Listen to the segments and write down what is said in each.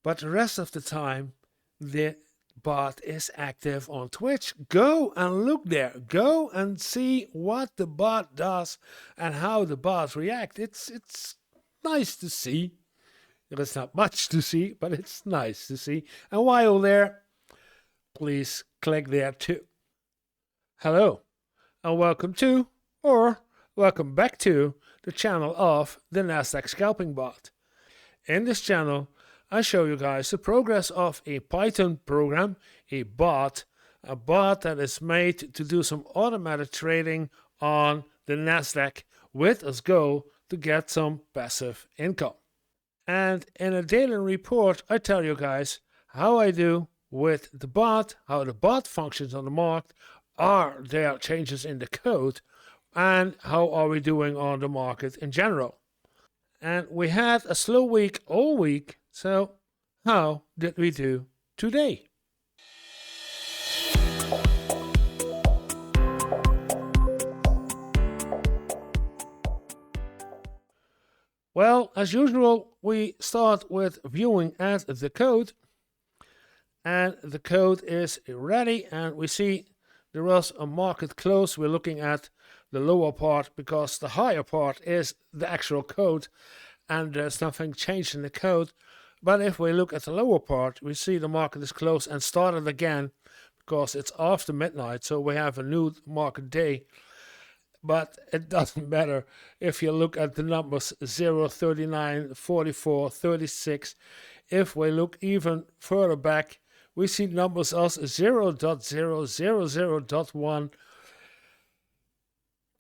but the rest of the time the bot is active on Twitch. Go and look there. Go and see what the bot does and how the bots react. It's nice to see. There's not much to see, but it's nice to see. And while there, please click there too. Hello, and welcome to, or welcome back to, the channel of the Nasdaq scalping bot. In this channel, I show you guys the progress of a Python program, a bot that is made to do some automated trading on the Nasdaq with its goal to get some passive income. And in a daily report, I tell you guys how I do with the bot, how the bot functions on the market, are there changes in the code, and how are we doing on the market in general. And we had a slow week all week, so how did we do today? Well, as usual, we start with viewing at the code, and the code is ready, and we see there was a market close. We're looking at the lower part because the higher part is the actual code, and there's nothing changed in the code. But if we look at the lower part, we see the market is closed and started again because it's after midnight, so we have a new market day. But it doesn't matter if you look at the numbers 0, 39, 44, 36. If we look even further back, we see numbers as 0.000.1.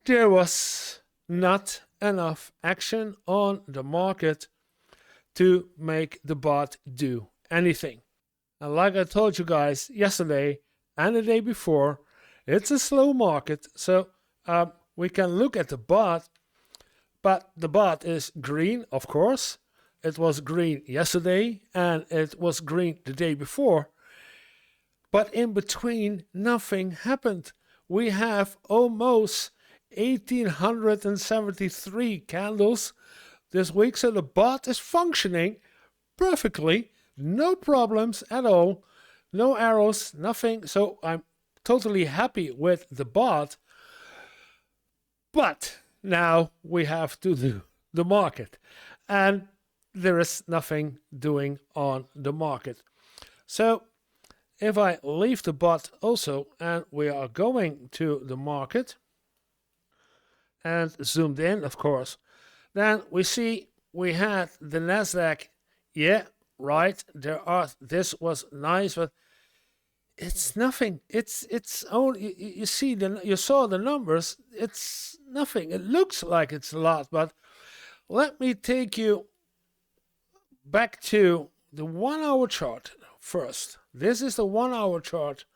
There was not enough action on the market to make the bot do anything. And like I told you guys yesterday and the day before, it's a slow market, so we can look at the bot, but the bot is green, of course. It was green yesterday and it was green the day before. But in between, nothing happened. We have almost 1,873 candles this week, so the bot is functioning perfectly. No problems at all. No errors, nothing. So I'm totally happy with the bot. But now we have to do the market, and there is nothing doing on the market. So if I leave the bot also and we are going to the market and zoomed in, of course, then we see we had the Nasdaq. Yeah, right. This was nice, but it's nothing. It's only, you saw the numbers. It's nothing. It looks like it's a lot, but let me take you back to the 1 hour chart first. This is the 1 hour chart,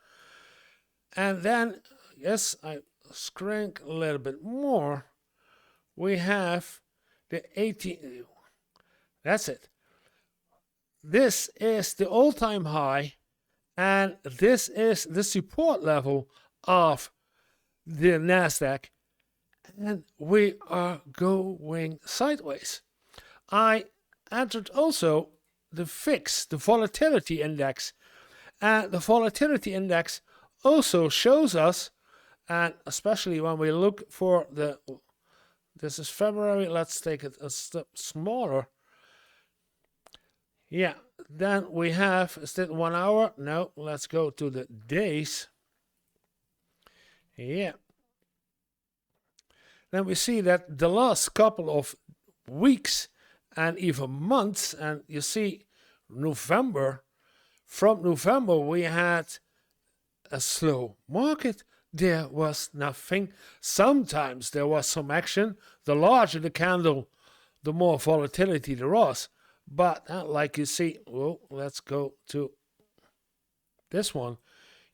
and then yes, I shrink a little bit more. We have the 18. That's it. This is the all-time high. And this is the support level of the Nasdaq, and we are going sideways. I entered also the VIX, the volatility index, and the volatility index also shows us, and especially when we look for this is February, let's take it a step smaller. Yeah, then we have, is that 1 hour? No, let's go to the days. Yeah. Then we see that the last couple of weeks and even months, and you see November, from November we had a slow market. There was nothing. Sometimes there was some action. The larger the candle, the more volatility there was. But like you see, well, let's go to this one.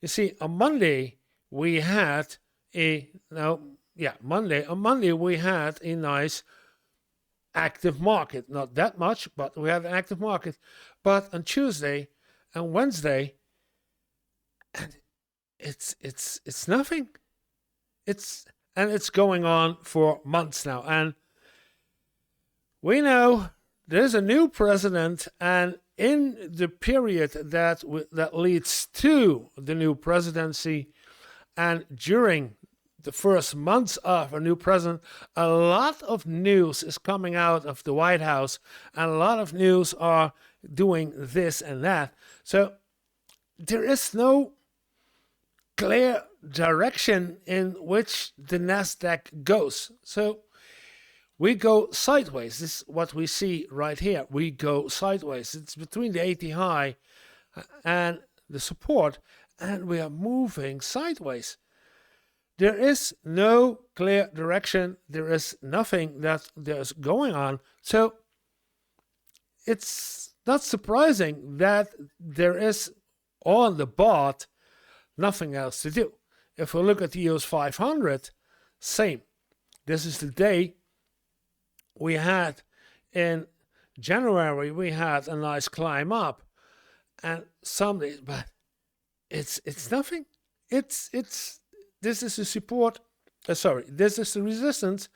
You see, on Monday we had on Monday we had a nice active market. Not that much, but we had an active market. But on Tuesday and Wednesday, and it's nothing. It's going on for months now, and we know there's a new president, and in the period that leads to the new presidency, and during the first months of a new president, a lot of news is coming out of the White House, and a lot of news are doing this and that. So there is no clear direction in which the Nasdaq goes. So we go sideways. This is what we see right here. We go sideways. It's between the 80 high and the support, and we are moving sideways. There is no clear direction. There is nothing that there's going on. So it's not surprising that there is on the bot nothing else to do. If we look at the US 500, same. This is the day we had in January. We had a nice climb up, and some days, but it's nothing. It's this is the support. This is the resistance,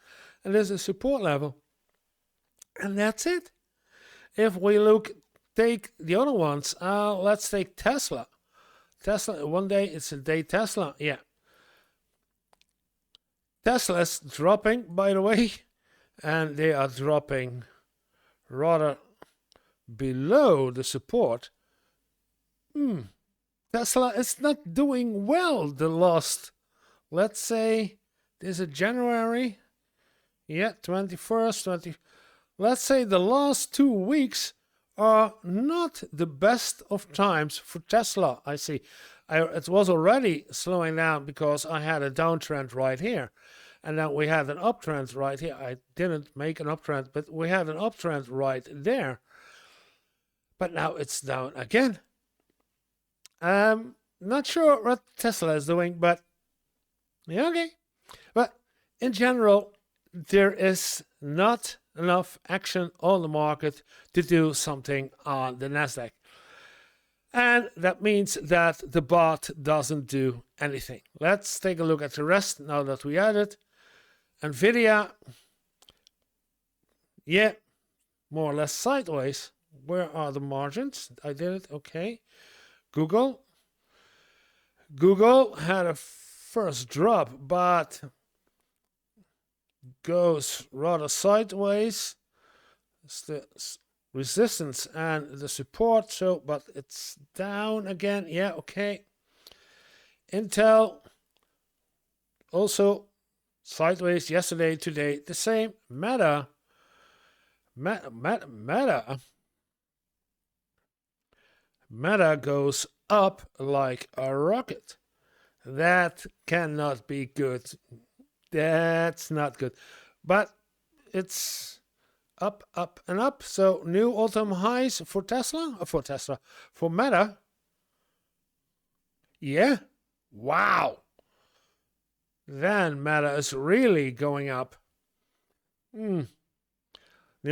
and this is the support level, and that's it. If we take the other ones, let's take Tesla. Tesla, one day it's a day Tesla, yeah. Tesla's dropping, by the way, and they are dropping rather below the support. Tesla is not doing well the last, let's say, this is January, yeah, 21st, 20. Let's say the last 2 weeks are not the best of times for Tesla. I see. It was already slowing down because I had a downtrend right here. And then we had an uptrend right here. I didn't make an uptrend, but we had an uptrend right there. But now it's down again. Not sure what Tesla is doing, but yeah, okay. But in general, there is not enough action on the market to do something on the Nasdaq. And that means that the bot doesn't do anything. Let's take a look at the rest now that we added. Nvidia, yeah, more or less sideways. Where are the margins? I did it, okay. Google had a first drop, but goes rather sideways. It's the resistance and the support, so, but it's down again, yeah, okay. Intel also sideways yesterday, today the same. Meta goes up like a rocket. That cannot be good. That's not good. But it's up, up, and up. So new all-time highs for for Meta. Yeah. Wow. Then Meta is really going up. New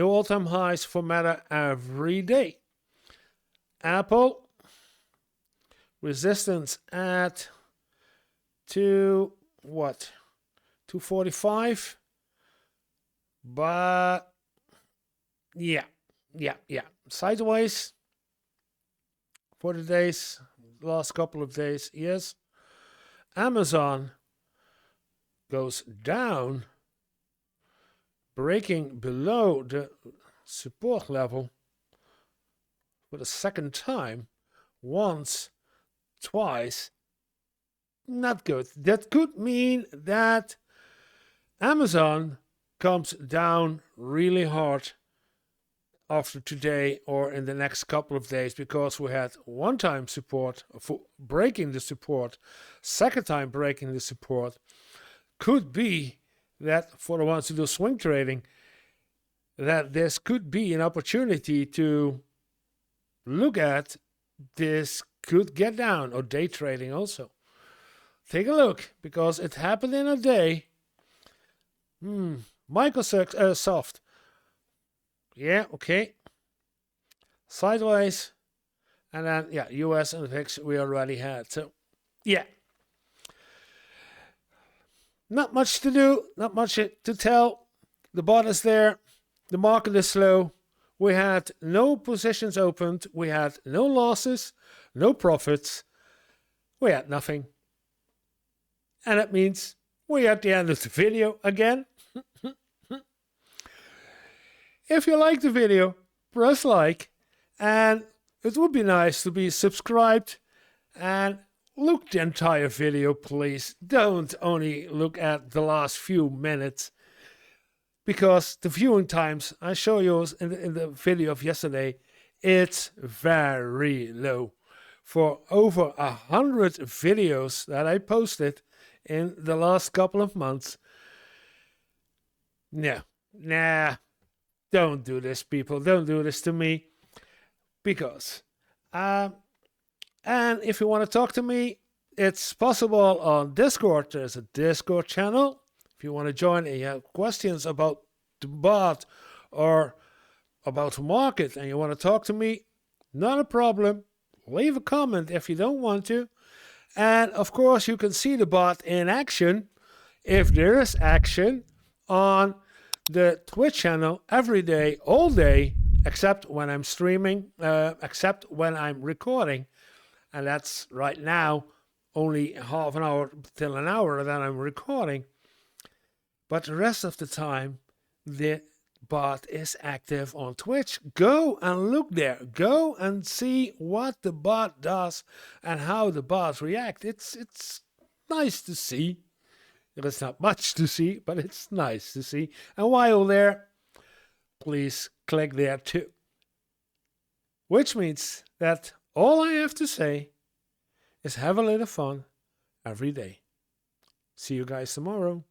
all-time highs for Meta every day. Apple, resistance at 245. But yeah. Sideways for the days, last couple of days, yes. Amazon goes down, breaking below the support level for the second time, once, twice. Not good. That could mean that Amazon comes down really hard after today or in the next couple of days, because we had one time support for breaking the support, second time breaking the support. Could be that for the ones who do swing trading, that this could be an opportunity to look at this could get down, or day trading also. Take a look, because it happened in a day. Microsoft. Yeah, okay. Sideways. And then, yeah, US and VIX we already had. So, yeah. Not much to do, not much to tell. The bot is there. The market is slow. We had no positions opened. We had no losses, no profits. We had nothing. And that means we're at the end of the video again. If you like the video, press like, and it would be nice to be subscribed and look the entire video, please. Don't only look at the last few minutes, because the viewing times I show you in the video of yesterday, it's very low. For over 100 videos that I posted in the last couple of months. Nah, don't do this, people. Don't do this to me. Because, and if you want to talk to me, it's possible on Discord. There's a Discord channel. If you want to join and you have questions about the bot or about the market and you want to talk to me, not a problem. Leave a comment if you don't want to. And of course, you can see the bot in action, if there is action, on the Twitch channel every day, all day, except when I'm streaming, except when I'm recording. And that's right now, only half an hour till an hour that I'm recording. But the rest of the time, the bot is active on Twitch. Go and look there. Go and see what the bot does and how the bots react. It's nice to see. There's not much to see, but it's nice to see. And while there, please click there too. Which means that all I have to say is have a little fun every day. See you guys tomorrow.